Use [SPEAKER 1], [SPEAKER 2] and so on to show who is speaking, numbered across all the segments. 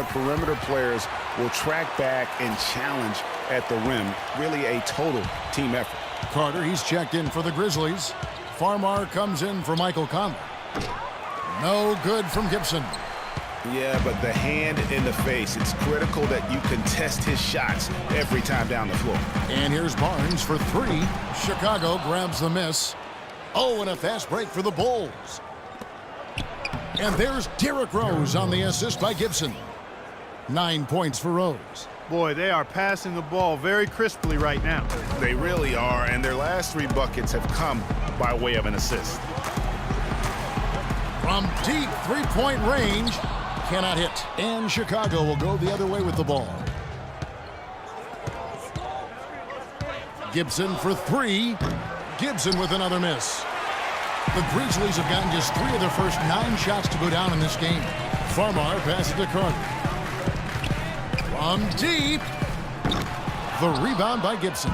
[SPEAKER 1] their perimeter players will track back and challenge at the rim. Really a total team effort.
[SPEAKER 2] Carter, he's checked in for the Grizzlies. Farmar comes in for Michael Conley. No good from Gibson.
[SPEAKER 1] Yeah, but the hand in the face, it's critical that you contest his shots every time down the floor.
[SPEAKER 2] And here's Barnes for three. Chicago grabs the miss. Oh, and a fast break for the Bulls. And there's Derrick Rose on the assist by Gibson. 9 points for Rose.
[SPEAKER 3] Boy, they are passing the ball very crisply right now.
[SPEAKER 1] They really are, and their last 3 buckets have come by way of an assist.
[SPEAKER 2] From deep three-point range, cannot hit. And Chicago will go the other way with the ball. Gibson for three. Gibson with another miss. The Grizzlies have gotten just 3 of their first 9 shots to go down in this game. Farmar passes to Carter. From deep. The rebound by Gibson.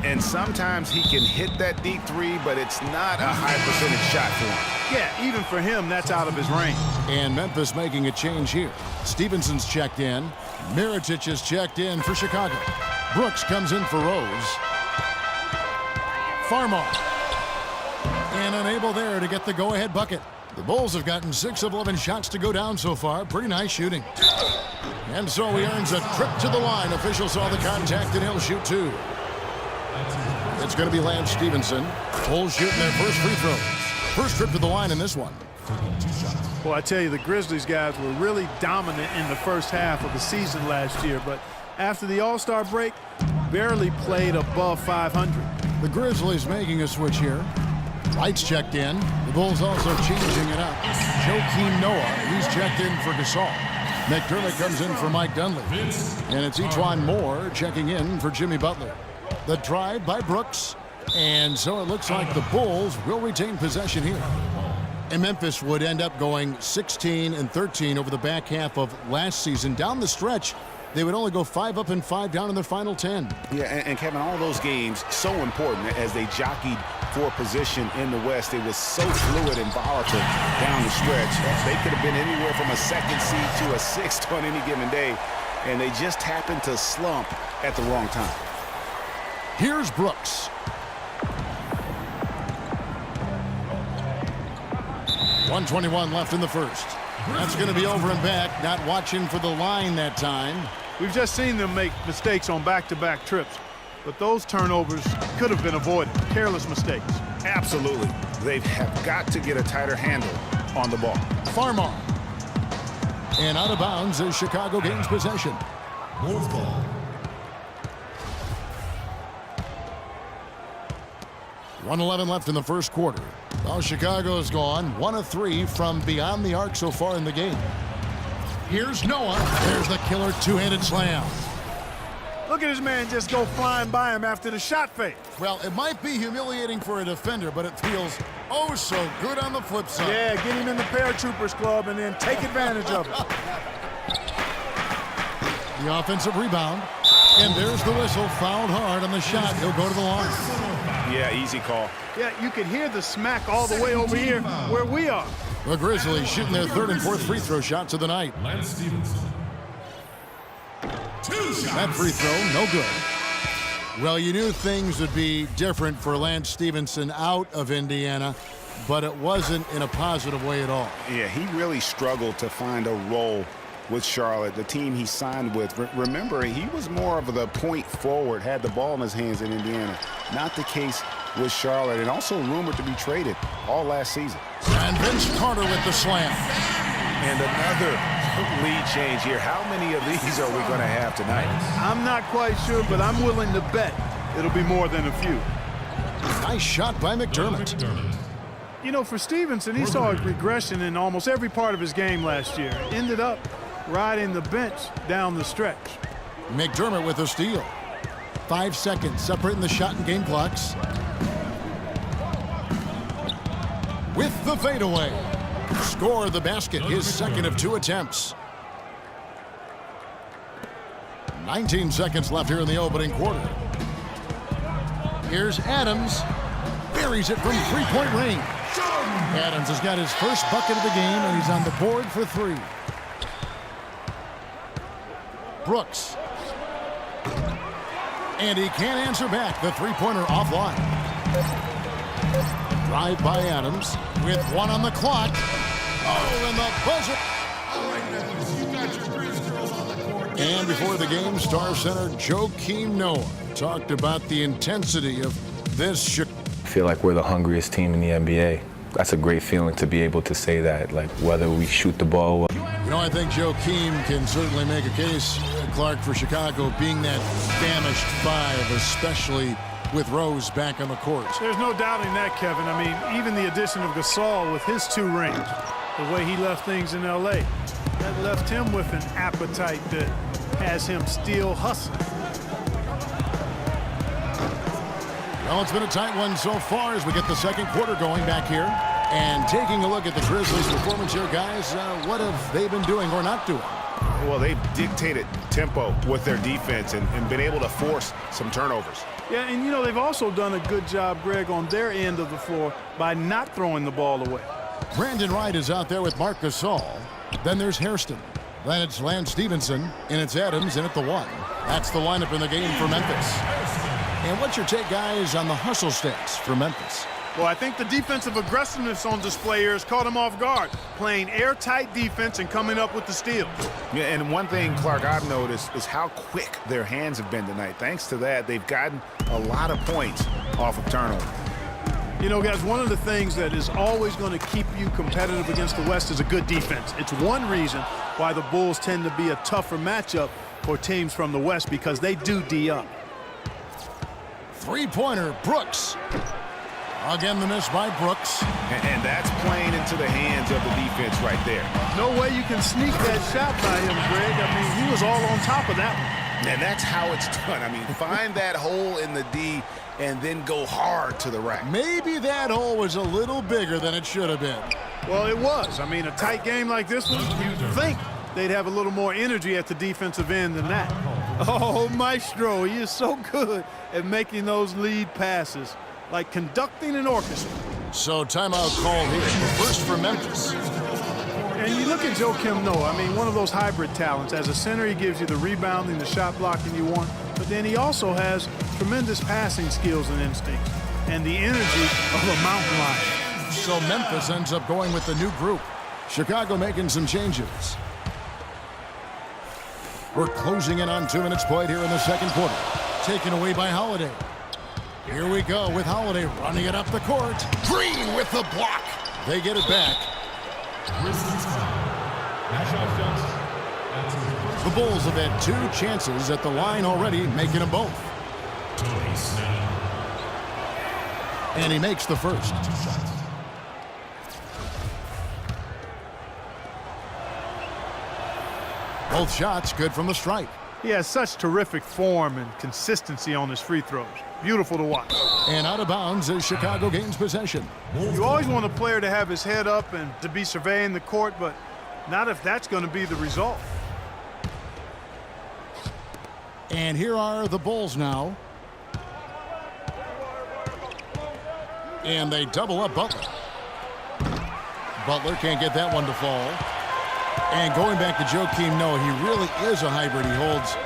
[SPEAKER 1] And sometimes he can hit that deep 3, but it's not a high percentage shot for him.
[SPEAKER 3] Yeah, even for him, that's out of his range.
[SPEAKER 2] And Memphis making a change here. Stevenson's checked in. Mirotic is checked in for Chicago. Brooks comes in for Rose. Farmar. And unable there to get the go-ahead bucket. The Bulls have gotten 6 of 11 shots to go down so far. Pretty nice shooting. And so he earns a trip to the line. Official saw the contact and he'll shoot 2. It's going to be Lance Stevenson. Bulls shooting their first free throws. First trip to the line in this one.
[SPEAKER 3] Well, I tell you, the Grizzlies guys were really dominant in the first half of the season last year, but after the All-Star break, barely played above 500.
[SPEAKER 2] The Grizzlies making a switch here. Wright's checked in. The Bulls also changing it up. Joakim Noah, he's checked in for Gasol. McDermott comes in for Mike Dunleavy. And it's Etuan Moore checking in for Jimmy Butler. The drive by Brooks. And so it looks like the Bulls will retain possession here. And Memphis would end up going 16-13 over the back half of last season. Down the stretch, they would only go 5 up and 5 down in their final 10.
[SPEAKER 1] Yeah, and Kevin, all those games so important as they jockeyed for position in the West. It was so fluid and volatile down the stretch. They could have been anywhere from a 2nd seed to a 6th on any given day, and they just happened to slump at the wrong time.
[SPEAKER 2] Here's Brooks. 1:21 left in the first. That's going to be over and back. Not watching for the line that time.
[SPEAKER 3] We've just seen them make mistakes on back-to-back trips, but those turnovers could have been avoided. Careless mistakes.
[SPEAKER 1] Absolutely. They have got to get a tighter handle on the ball.
[SPEAKER 2] Farmar. And out of bounds as Chicago gains possession.
[SPEAKER 4] North ball.
[SPEAKER 2] 1:11 left in the first quarter. Well, Chicago's gone 1 of 3 from beyond the arc so far in the game. Here's Noah. There's the killer 2-handed slam.
[SPEAKER 3] Look at his man just go flying by him after the shot fake.
[SPEAKER 2] Well, it might be humiliating for a defender, but it feels oh so good on the flip side.
[SPEAKER 3] Yeah, get him in the paratroopers club and then take advantage of it.
[SPEAKER 2] The offensive rebound. And there's the whistle. Fouled hard on the shot. He'll go to the line.
[SPEAKER 1] Yeah, easy call.
[SPEAKER 3] Yeah, you can hear the smack all the way over here where we are.
[SPEAKER 2] The Grizzlies shooting their 3rd and 4th free throw shots of the night.
[SPEAKER 4] Lance Stevenson. 2 shots.
[SPEAKER 2] That free throw, no good. Well, you knew things would be different for Lance Stevenson out of Indiana, but it wasn't in a positive way at all.
[SPEAKER 1] Yeah, he really struggled to find a role with Charlotte, the team he signed with. Remember, he was more of the point forward, had the ball in his hands in Indiana. Not the case with Charlotte, and also rumored to be traded all last season.
[SPEAKER 2] And Vince Carter with the slam.
[SPEAKER 1] And another lead change here. How many of these are we going to have tonight?
[SPEAKER 3] I'm not quite sure, but I'm willing to bet it'll be more than a few.
[SPEAKER 2] Nice shot by McDermott.
[SPEAKER 3] You know, for Stevenson, he saw a regression in almost every part of his game last year. Ended up riding the bench down the stretch.
[SPEAKER 2] McDermott with a steal. 5 seconds separating the shot and game clocks. With the fadeaway. Score the basket, his 2nd of 2 attempts. 19 seconds left here in the opening quarter. Here's Adams. Buries it from 3-point range. Adams has got his first bucket of the game, and he's on the board for 3. Brooks. And he can't answer back. The three-pointer offline. Drive by Adams with 1 on the clock. Oh, and the buzzer.
[SPEAKER 4] All right, Memphis, you got your Grizz girls on the court.
[SPEAKER 2] And before the game, Star Center Joakim Noah talked about the intensity of this.
[SPEAKER 5] I feel like we're the hungriest team in the NBA. That's a great feeling to be able to say that, like whether we shoot the ball.
[SPEAKER 2] You know, I think Joakim can certainly make a case, Clark, for Chicago being that famished 5, especially with Rose back on the court.
[SPEAKER 3] There's no doubting that, Kevin. I mean, even the addition of Gasol with his 2 rings, the way he left things in L.A., that left him with an appetite that has him still hustling.
[SPEAKER 2] Well, it's been a tight one so far as we get the second quarter going back here. And taking a look at the Grizzlies' performance here, guys, what have they been doing or not doing?
[SPEAKER 1] Well, they've dictated tempo with their defense and been able to force some turnovers.
[SPEAKER 3] Yeah, and you know, they've also done a good job, Greg, on their end of the floor by not throwing the ball away.
[SPEAKER 2] Brandon Wright is out there with Marc Gasol. Then there's Hairston. Then it's Lance Stevenson, and it's Adams in at the 1. That's the lineup in the game for Memphis. And what's your take, guys, on the hustle stats for Memphis?
[SPEAKER 3] Well, I think the defensive aggressiveness on display here has caught them off guard, playing airtight defense and coming up with the steals.
[SPEAKER 1] Yeah, and one thing, Clark, I've noticed is how quick their hands have been tonight. Thanks to that, they've gotten a lot of points off of turnover.
[SPEAKER 3] You know, guys, one of the things that is always going to keep you competitive against the West is a good defense. It's one reason why the Bulls tend to be a tougher matchup for teams from the West, because they do D up.
[SPEAKER 2] Three-pointer, Brooks. Again, the miss by Brooks.
[SPEAKER 1] And that's playing into the hands of the defense right there.
[SPEAKER 3] No way you can sneak that shot by him, Greg. I mean, he was all on top of that one.
[SPEAKER 1] And that's how it's done. I mean, find that hole in the D and then go hard to the rack.
[SPEAKER 2] Maybe that hole was a little bigger than it should have been.
[SPEAKER 3] Well, it was. I mean, a tight game like this one, you'd think they'd have a little more energy at the defensive end than that. Oh, Maestro, he is so good at making those lead passes, like conducting an orchestra.
[SPEAKER 2] So timeout call here. First for Memphis.
[SPEAKER 3] And you look at Joakim Noah, I mean, one of those hybrid talents. As a center, he gives you the rebounding, the shot blocking you want, but then he also has tremendous passing skills and instincts and the energy of a mountain lion.
[SPEAKER 2] So Memphis ends up going with the new group. Chicago making some changes. We're closing in on 2 minutes played here in the second quarter. Taken away by Holiday. Here we go with Holiday running it up the court. Green with the block. They get it back. The Bulls have had 2 chances at the line already, making them both. And he makes the first. Both shots good from the stripe.
[SPEAKER 3] He has such terrific form and consistency on his free throws. Beautiful to watch.
[SPEAKER 2] And out of bounds as Chicago gains possession.
[SPEAKER 3] You always want a player to have his head up and to be surveying the court, but not if that's going to be the result.
[SPEAKER 2] And here are the Bulls now. And they double up Butler. Butler can't get that one to fall. And going back to Joakim Noah, he really is a hybrid. He holds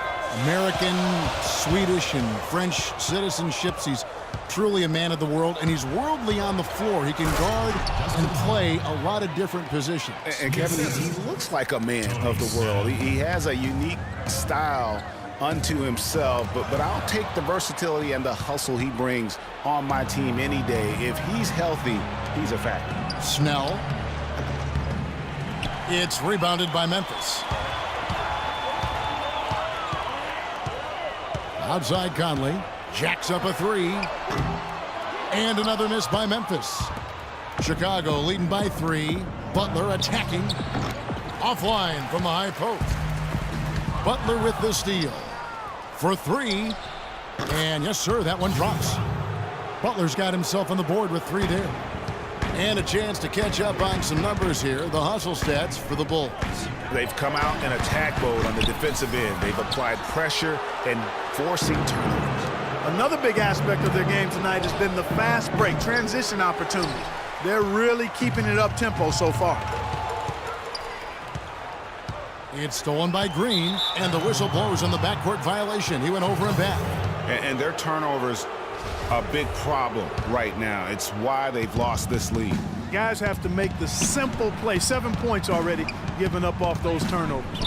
[SPEAKER 2] American, Swedish, and French citizenships. He's truly a man of the world, and he's worldly on the floor. He can guard and play a lot of different positions.
[SPEAKER 1] And Kevin, he looks like a man of the world. He has a unique style unto himself, but I'll take the versatility and the hustle he brings on my team any day. If he's healthy, he's a factor.
[SPEAKER 2] Snell. It's rebounded by Memphis. Outside Conley. Jacks up a 3. And another miss by Memphis. Chicago leading by 3. Butler attacking. Offline from the high post. Butler with the steal. For 3. And yes, sir, that one drops. Butler's got himself on the board with 3 there. And a chance to catch up on some numbers here. The hustle stats for the Bulls.
[SPEAKER 1] They've come out in attack mode on the defensive end. They've applied pressure and forcing turnovers.
[SPEAKER 3] Another big aspect of their game tonight has been the fast break, transition opportunity. They're really keeping it up tempo so far.
[SPEAKER 2] It's stolen by Green, and the whistle blows on the backcourt violation. He went over and back.
[SPEAKER 1] And their turnovers a big problem right now. It's why they've lost this lead.
[SPEAKER 3] Guys have to make the simple play. 7 points already given up off those turnovers.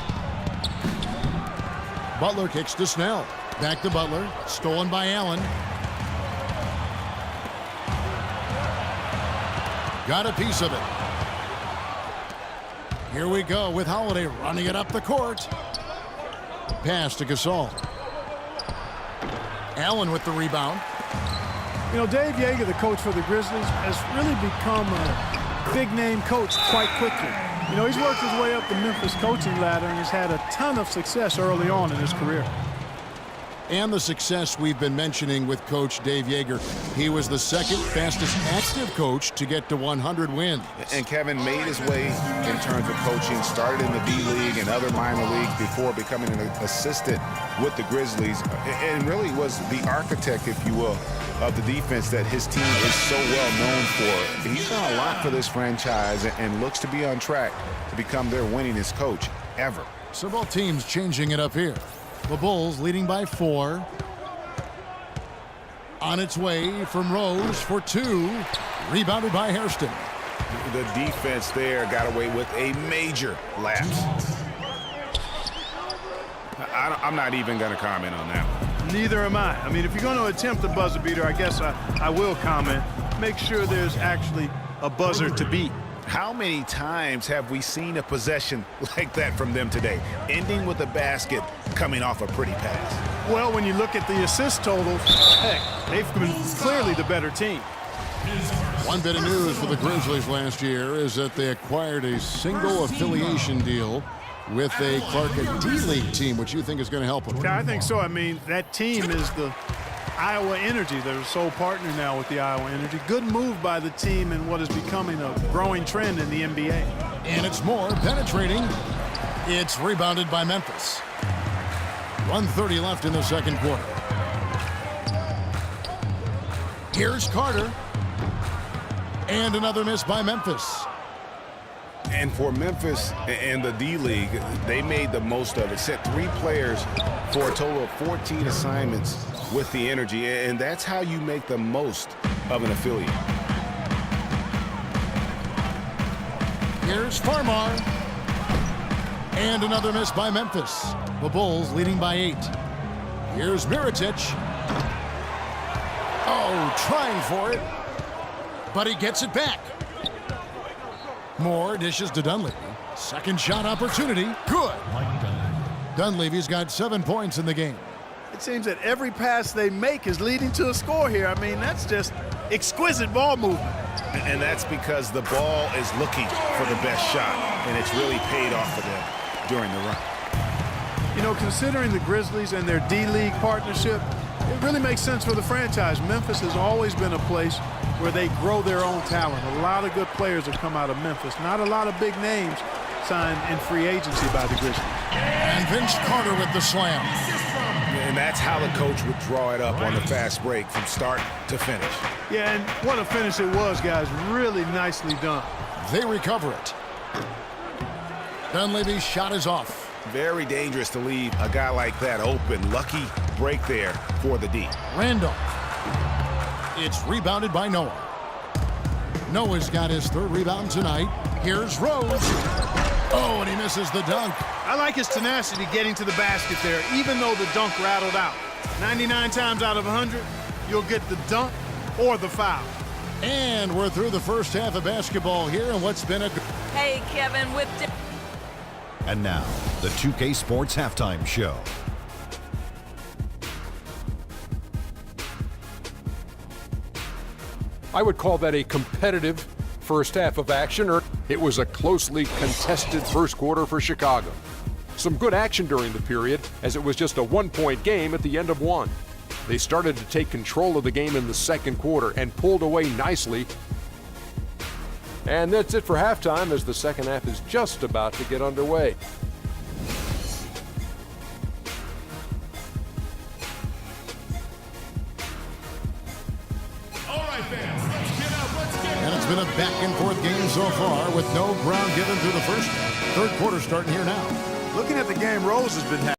[SPEAKER 2] Butler kicks to Snell. Back to Butler. Stolen by Allen. Got a piece of it. Here we go with Holiday running it up the court. Pass to Gasol. Allen with the rebound.
[SPEAKER 3] You know, Dave Yeager, the coach for the Grizzlies, has really become a big-name coach quite quickly. You know, he's worked his way up the Memphis coaching ladder and has had a ton of success early on in his career.
[SPEAKER 2] And the success we've been mentioning with Coach Dave Yeager. He was the second fastest active coach to get to 100 wins.
[SPEAKER 1] And Kevin made his way in terms of coaching, started in the D-League and other minor leagues before becoming an assistant with the Grizzlies, and really was the architect, if you will, of the defense that his team is so well known for. He's done a lot for this franchise and looks to be on track to become their winningest coach ever.
[SPEAKER 2] So both teams changing it up here. The Bulls leading by 4. On its way from Rose for 2. Rebounded by Hairston.
[SPEAKER 1] The defense there got away with a major lapse. I'm not even going to comment on that one.
[SPEAKER 3] Neither am I. I mean, if you're going to attempt a buzzer beater, I guess I will comment. Make sure there's actually a buzzer to beat.
[SPEAKER 1] How many times have we seen a possession like that from them today, ending with a basket coming off a pretty pass?
[SPEAKER 3] Well, when you look at the assist totals, heck, they've been clearly the better team.
[SPEAKER 2] One bit of news for the Grizzlies last year is that they acquired a single affiliation deal with a Clark D-League team, which you think is going to help them.
[SPEAKER 3] Yeah, I think so. I mean, that team is the Iowa Energy. They're a sole partner now with the Iowa Energy. Good move by the team in what is becoming a growing trend in the NBA.
[SPEAKER 2] And it's more penetrating. It's rebounded by Memphis. 1:30 left in the second quarter. Here's Carter. And another miss by Memphis.
[SPEAKER 1] And for Memphis and the D-League, they made the most of it. Set 3 players for a total of 14 assignments with the Energy, and that's how you make the most of an affiliate.
[SPEAKER 2] Here's Farmar. And another miss by Memphis. The Bulls leading by 8. Here's Mirotic. Oh, trying for it. But he gets it back. Moore dishes to Dunleavy. Second shot opportunity. Good. Dunleavy's got 7 points in the game.
[SPEAKER 3] It seems that every pass they make is leading to a score here. I mean, that's just exquisite ball movement.
[SPEAKER 1] And that's because the ball is looking for the best shot, and it's really paid off for them during the run.
[SPEAKER 3] You know, considering the Grizzlies and their D-League partnership, it really makes sense for the franchise. Memphis has always been a place where they grow their own talent. A lot of good players have come out of Memphis. Not a lot of big names signed in free agency by the Grizzlies.
[SPEAKER 2] And Vince Carter with the slam.
[SPEAKER 1] And that's how the coach would draw it up on the fast break from start to finish.
[SPEAKER 3] Yeah, and what a finish it was, guys. Really nicely done.
[SPEAKER 2] They recover it. Dunleavy's shot is off.
[SPEAKER 1] Very dangerous to leave a guy like that open. Lucky break there for the D.
[SPEAKER 2] Randolph. It's rebounded by Noah. Noah's got his 3rd rebound tonight. Here's Rose. Oh, and he misses the dunk.
[SPEAKER 3] I like his tenacity getting to the basket there, even though the dunk rattled out. 99 times out of 100, you'll get the dunk or the foul.
[SPEAKER 2] And we're through the first half of basketball here, and what's been a...
[SPEAKER 6] Hey, Kevin, with...
[SPEAKER 7] And now, the 2K Sports Halftime Show.
[SPEAKER 8] I would call that a competitive first half of action, or it was a closely contested first quarter for Chicago. Some good action during the period, as it was just a 1-point game at the end of 1. They started to take control of the game in the second quarter and pulled away nicely. And that's it for halftime, as the second half is just about to get underway.
[SPEAKER 2] And it's been a back-and-forth game so far with no ground given through the first half. Third quarter starting here now.
[SPEAKER 3] Looking at the game, Rose has been having.